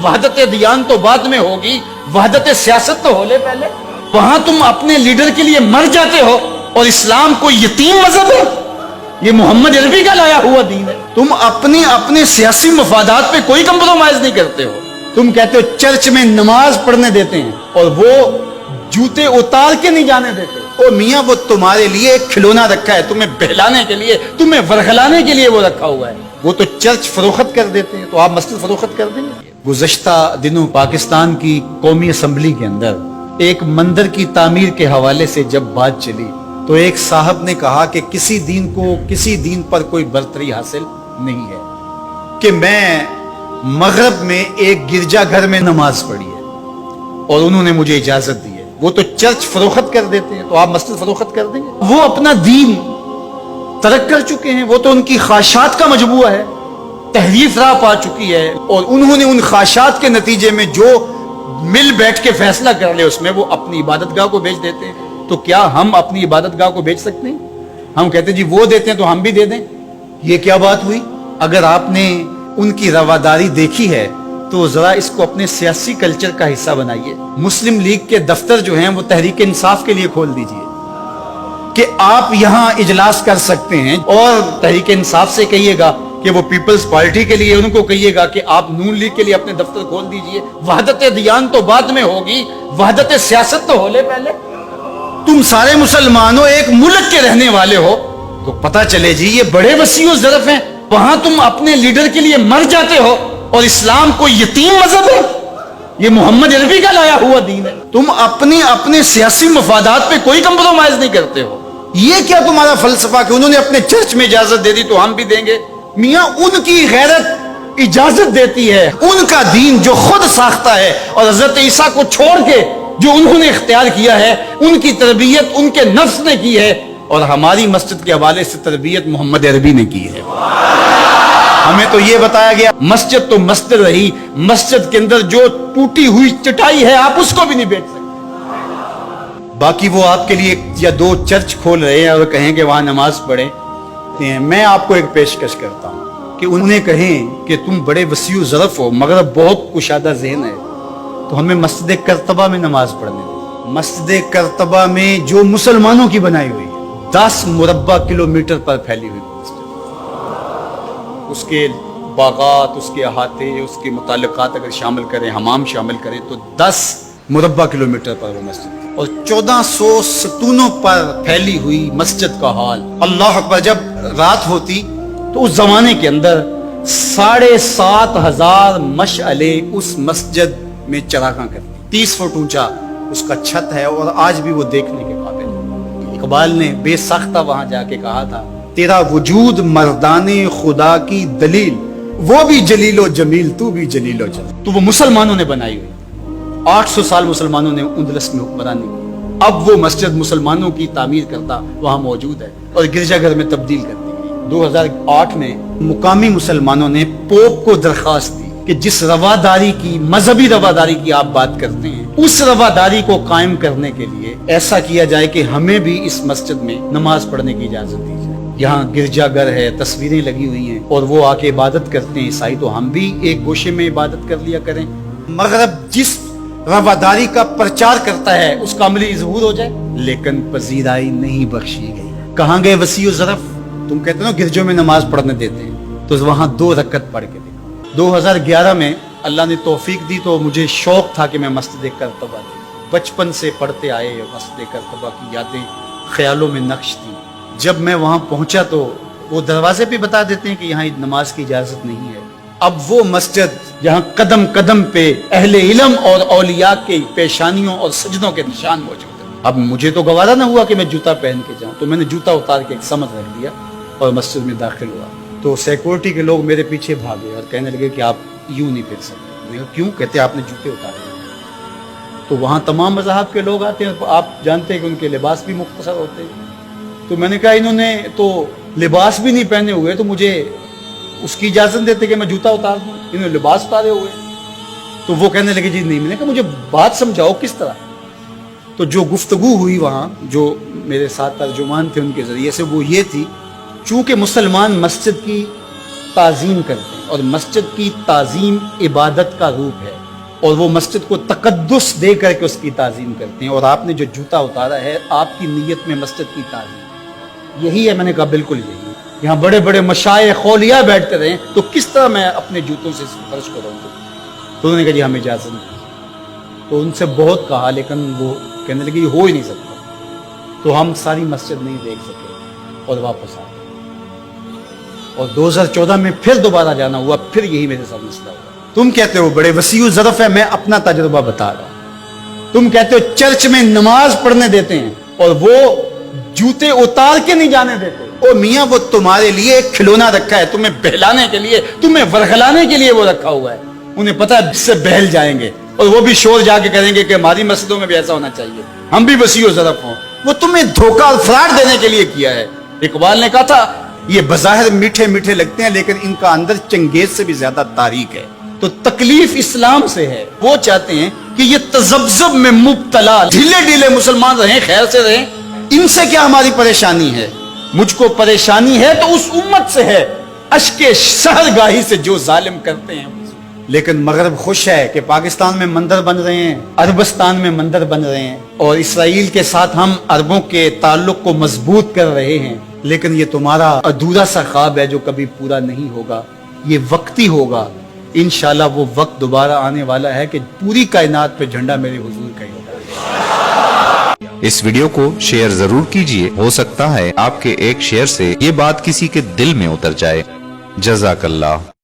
وحدت دیان تو بعد میں ہوگی، وحدت سیاست تو ہو لے پہلے۔ وہاں تم اپنے لیڈر کے لیے مر جاتے ہو، اور اسلام کوئی یتیم مذہب ہے؟ یہ محمد عربی کا لایا ہوا دین ہے۔ تم اپنے سیاسی مفادات پہ کوئی کمپرومائز نہیں کرتے ہو۔ تم کہتے ہو چرچ میں نماز پڑھنے دیتے ہیں، اور وہ جوتے اتار کے نہیں جانے دیتے۔ او میاں، وہ تمہارے لیے ایک کھلونا رکھا ہے، تمہیں بہلانے کے لیے، تمہیں ورغلانے کے لیے وہ رکھا ہوا ہے۔ وہ تو چرچ فروخت کر دیتے ہیں، تو آپ مسجد فروخت کر دیں گے؟ گزشتہ دنوں پاکستان کی قومی اسمبلی کے اندر ایک مندر کی تعمیر کے حوالے سے جب بات چلی تو ایک صاحب نے کہا کہ کسی دین پر کوئی برتری حاصل نہیں ہے کہ میں مغرب میں ایک گرجا گھر میں نماز پڑھی ہے اور انہوں نے مجھے اجازت دی ہے۔ وہ تو چرچ فروخت کر دیتے ہیں، تو آپ مسجد فروخت کر دیں گے؟ وہ اپنا دین ترک کر چکے ہیں، وہ تو ان کی خواہشات کا مجموعہ ہے، تحریف راہ پا چکی ہے، اور انہوں نے ان خواہشات کے نتیجے میں جو مل بیٹھ کے فیصلہ کر لے اس میں وہ اپنی عبادت گاہ کو بیچ دیتے ہیں۔ تو کیا ہم اپنی عبادت گاہ کو بیچ سکتے ہیں؟ ہم کہتے ہیں جی وہ دیتے ہیں تو ہم بھی دے دیں؟ یہ کیا بات ہوئی؟ اگر آپ نے ان کی رواداری دیکھی ہے تو ذرا اس کو اپنے سیاسی کلچر کا حصہ بنائیے۔ مسلم لیگ کے دفتر جو ہیں وہ تحریک انصاف کے لیے کھول دیجئے کہ آپ یہاں اجلاس کر سکتے ہیں، اور تحریک انصاف سے کہیے گا کہ وہ پیپلز پارٹی کے لیے ان کو کہیے گا کہ آپ نون لیگ کے لیے اپنے دفتر کھول دیجئے۔ وحدت دیان تو بعد میں ہوگی، وحدت سیاست تو ہو لے پہلے۔ تم سارے مسلمانوں ایک ملک کے رہنے والے ہو تو پتہ چلے جی یہ بڑے وسیع و ظرف ہیں۔ وہاں تم اپنے لیڈر کے لیے مر جاتے ہو، اور اسلام کوئی یتیم مذہب ہے؟ یہ محمد عربی کا لایا ہوا دین ہے۔ تم اپنے سیاسی مفادات پہ کوئی کمپرومائز نہیں کرتے ہو۔ یہ کیا تمہارا فلسفہ کہ انہوں نے اپنے چرچ میں اجازت دے دی تو ہم بھی دیں گے؟ میاں، ان کی غیرت اجازت دیتی ہے، ان کا دین جو خود ساختہ ہے، اور حضرت عیسیٰ کو چھوڑ کے جو انہوں نے اختیار کیا ہے ان کی تربیت ان کے نفس نے کی ہے، اور ہماری مسجد کے حوالے سے تربیت محمد عربی نے کی ہے۔ ہمیں تو یہ بتایا گیا مسجد تو مسجد رہی، مسجد کے اندر جو ٹوٹی ہوئی چٹائی ہے آپ اس کو بھی نہیں بیچ سکتے۔ باقی وہ آپ کے لیے یا دو چرچ کھول رہے ہیں اور کہیں کہ وہاں نماز پڑھیں، میں آپ کو ایک پیشکش کرتا ہوں کہ انہیں کہیں کہ تم بڑے وسیع و ظرف ہو مگر بہت کشادہ ذہن ہے، تو ہمیں مسجد کرتبہ میں نماز پڑھنے دیں۔ مسجد کرتبہ میں جو مسلمانوں کی بنائی ہوئی ہے، 10 مربع کلومیٹر پر پھیلی ہوئی مسجد، اس کے باغات، اس کے احاطے، اس کے متعلقات اگر شامل کریں، حمام شامل کریں، تو 10 مربع کلومیٹر پر وہ مسجد، اور 1400 ستونوں پر پھیلی ہوئی مسجد کا حال۔ اللہ اکبر! جب رات ہوتی تو اس زمانے کے اندر 7,500 مشعلیں اس مسجد میں چراغاں کرتی، 30 فٹ اونچا اس کا چھت ہے، اور آج بھی وہ دیکھنے کے قابل ہے۔ اقبال نے بے ساختہ وہاں جا کے کہا تھا، تیرا وجود مردان خدا کی دلیل، وہ بھی جلیل و جمیل، تو بھی جلیل و جمیل۔ تو وہ مسلمانوں نے بنائی ہوئی، 800 سال مسلمانوں نے اندلس میں حکمرانی کی، اب وہ مسجد مسلمانوں کی تعمیر کرتا وہاں موجود ہے، اور گرجا گھر میں تبدیل کر دی گئی۔ 2008 میں مقامی مسلمانوں نے پوپ کو درخواست دی کہ جس رواداری کی، مذہبی رواداری کی آپ بات کرتے ہیں، اس رواداری کو قائم کرنے کے لیے ایسا کیا جائے کہ ہمیں بھی اس مسجد میں نماز پڑھنے کی اجازت دی جائے۔ یہاں گرجا گھر ہے، تصویریں لگی ہوئی ہیں، اور وہ آ کے عبادت کرتے ہیں عیسائی، تو ہم بھی ایک گوشے میں عبادت کر لیا کریں۔ مغرب جس رواداری کا پرچار کرتا ہے اس کا عملی ظہور ہو جائے، لیکن پذیرائی نہیں بخشی گئی۔ کہاں گئے وسیع و ظرف؟ تم کہتے ہو گرجوں میں نماز پڑھنے دیتے ہیں، تو وہاں 2 رکعت پڑھ کے دیکھو۔ 2011 میں اللہ نے توفیق دی تو مجھے شوق تھا کہ میں مسجد کرتبہ دے، بچپن سے پڑھتے آئے، مسجد کرتبہ کی یادیں خیالوں میں نقش تھی۔ جب میں وہاں پہنچا تو وہ دروازے پہ بتا دیتے ہیں کہ یہاں نماز کی اجازت نہیں ہے۔ اب وہ مسجد جہاں قدم قدم پہ اہل علم اور اولیاء کے پیشانیوں اور سجدوں کے نشان موجود ہیں، اب مجھے تو گوارا نہ ہوا کہ میں جوتا پہن کے جاؤں، تو میں نے جوتا اتار کے ایک سمت رکھ دیا اور مسجد میں داخل ہوا، تو سیکورٹی کے لوگ میرے پیچھے بھاگے اور کہنے لگے کہ آپ یوں نہیں پھر سکتے۔ میں کہا کیوں؟ کہتے آپ نے جوتے اتارے۔ تو وہاں تمام مذاہب کے لوگ آتے ہیں، آپ جانتے ہیں کہ ان کے لباس بھی مختصر ہوتے ہیں، تو میں نے کہا انہوں نے تو لباس بھی نہیں پہنے ہوئے تو مجھے اس کی اجازت دیتے کہ میں جوتا اتار دوں، انہوں نے لباس اتارے ہوئے۔ تو وہ کہنے لگے جی نہیں۔ میں نے کہا مجھے بات سمجھاؤ کس طرح۔ تو جو گفتگو ہوئی وہاں، جو میرے ساتھ ترجمان تھے ان کے ذریعے سے، وہ یہ تھی، چونکہ مسلمان مسجد کی تعظیم کرتے ہیں، اور مسجد کی تعظیم عبادت کا روپ ہے، اور وہ مسجد کو تقدس دے کر کے اس کی تعظیم کرتے ہیں۔ اور آپ نے جو جوتا اتارا ہے آپ کی نیت میں مسجد کی تعظیم یہی ہے۔ میں نے کہا بالکل یہی ہے۔ یہاں بڑے بڑے مشائخ اولیاء بیٹھتے رہے تو کس طرح میں اپنے جوتوں سے فرش کروں گا؟ تو انہوں نے کہا جی ہمیں اجازت نہیں۔ تو ان سے بہت کہا لیکن وہ کہنے لگے یہ ہو ہی نہیں سکتا۔ تو ہم ساری مسجد نہیں دیکھ سکے اور واپس آ گئے، اور 2014 میں پھر دوبارہ جانا ہوا، پھر یہی میرے ساتھ مسئلہ ہوا۔ تم کہتے ہو بڑے وسیع الظرف ہے، میں اپنا تجربہ بتا رہا ہوں۔ تم کہتے ہو چرچ میں نماز پڑھنے دیتے ہیں اور وہ جوتے اتار کے نہیں جانے دیتے۔ او میاں وہ تمہارے لیے ایک کھلونا رکھا ہے، تمہیں بہلانے کے لیے، تمہیں ورغلانے کے لیے وہ رکھا ہوا ہے۔ انہیں پتہ ہے اس سے بہل جائیں گے اور وہ بھی شور جا کے کریں گے کہ ہماری مسجدوں میں بھی ایسا ہونا چاہیے، ہم بھی وسیع الظرف ہوں۔ وہ تمہیں دھوکہ اور فراڈ دینے کے لیے کیا ہے۔ اقبال نے کہا تھا یہ بظاہر میٹھے میٹھے لگتے ہیں لیکن ان کا اندر چنگیز سے بھی زیادہ تاریک ہے۔ تو تکلیف اسلام سے ہے، وہ چاہتے ہیں کہ یہ تذبذب میں مبتلا ڈھیلے ڈھیلے مسلمان رہیں، خیر سے رہیں۔ ان سے کیا ہماری پریشانی ہے؟ مجھ کو پریشانی ہے تو اس امت سے ہے، اشک شہرگاہی سے جو ظالم کرتے ہیں۔ لیکن مغرب خوش ہے کہ پاکستان میں مندر بن رہے ہیں، عربستان میں مندر بن رہے ہیں، اور اسرائیل کے ساتھ ہم عربوں کے تعلق کو مضبوط کر رہے ہیں۔ لیکن یہ تمہارا ادھورا سا خواب ہے جو کبھی پورا نہیں ہوگا، یہ وقتی ہوگا۔ انشاءاللہ وہ وقت دوبارہ آنے والا ہے کہ پوری کائنات پہ جھنڈا میرے حضور کا ہی ہوگا۔ اس ویڈیو کو شیئر ضرور کیجئے، ہو سکتا ہے آپ کے ایک شیئر سے یہ بات کسی کے دل میں اتر جائے۔ جزاک اللہ۔